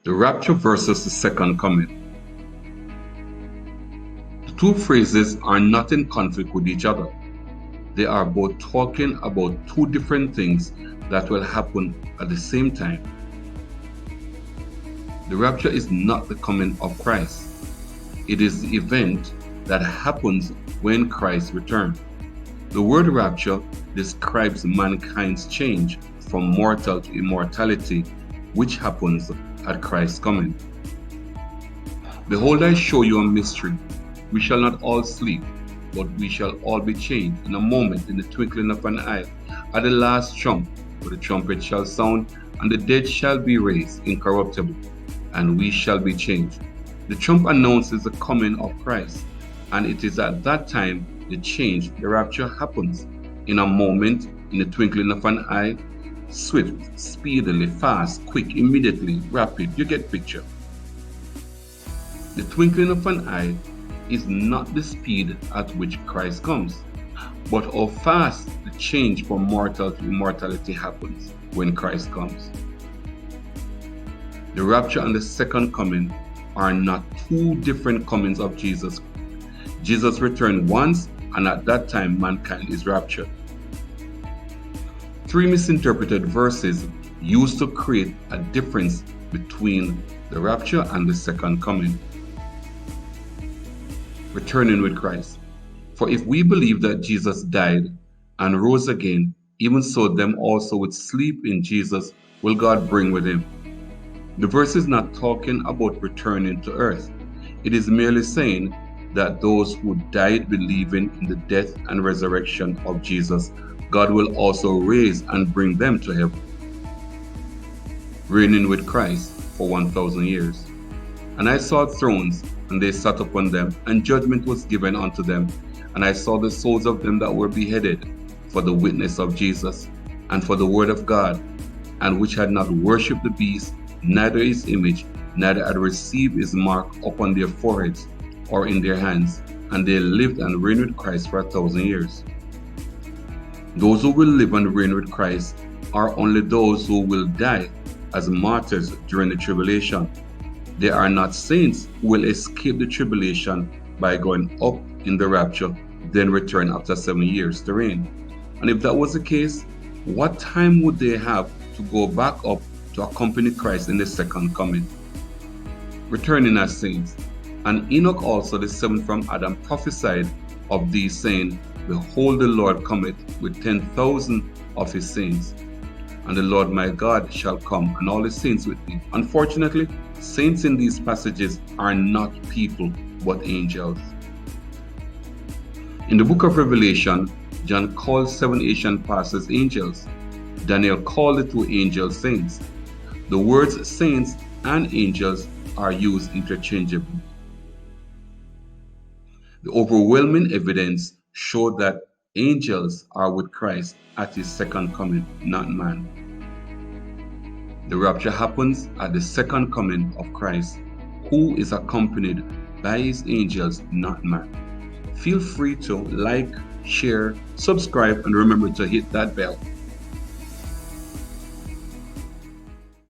The rapture versus the second coming. The two phrases are not in conflict with each other. They are both talking about two different things that will happen at the same time. The rapture is not the coming of Christ. It is the event that happens when Christ returns. The word rapture describes mankind's change from mortal to immortality, which happens at Christ's coming. Behold, I show you a mystery. We shall not all sleep, but we shall all be changed in a moment, in the twinkling of an eye, at the last trump, for the trumpet shall sound, and the dead shall be raised incorruptible, and we shall be changed. The trump announces the coming of Christ, and it is at that time the change, the rapture happens. In a moment, in the twinkling of an eye, swift, speedily, fast, quick, immediately, rapid. You get picture. The twinkling of an eye is not the speed at which Christ comes, but how fast the change from mortal to immortality happens when Christ comes. The rapture and the second coming are not two different comings of Jesus. Jesus returned once, and at that time mankind is raptured. Three misinterpreted verses used to create a difference between the rapture and the second coming. Returning with Christ. For if we believe that Jesus died and rose again, even so them also which sleep in Jesus will God bring with him. The verse is not talking about returning to earth. It is merely saying that those who died believing in the death and resurrection of Jesus, God will also raise and bring them to heaven, reigning with Christ for 1,000 years. And I saw thrones, and they sat upon them, and judgment was given unto them. And I saw the souls of them that were beheaded for the witness of Jesus, and for the word of God, and which had not worshipped the beast, neither his image, neither had received his mark upon their foreheads or in their hands, and they lived and reigned with Christ for 1,000 years. Those who will live and reign with Christ are only those who will die as martyrs during the tribulation. They are not saints who will escape the tribulation by going up in the rapture, then return after 7 years to reign. And if that was the case, what time would they have to go back up to accompany Christ in the second coming? Returning as saints. And Enoch also, the seventh from Adam, prophesied of these, saying, Behold, the Lord cometh with 10,000 of his saints, and the Lord my God shall come, and all his saints with me. Unfortunately, saints in these passages are not people, but angels. In the book of Revelation, John called 7 ancient pastors angels. Daniel called the 2 angels saints. The words saints and angels are used interchangeably. The overwhelming evidence showed that angels are with Christ at his second coming, not man. The rapture happens at the second coming of Christ, who is accompanied by his angels, not man. Feel free to like, share, subscribe, and remember to hit that bell.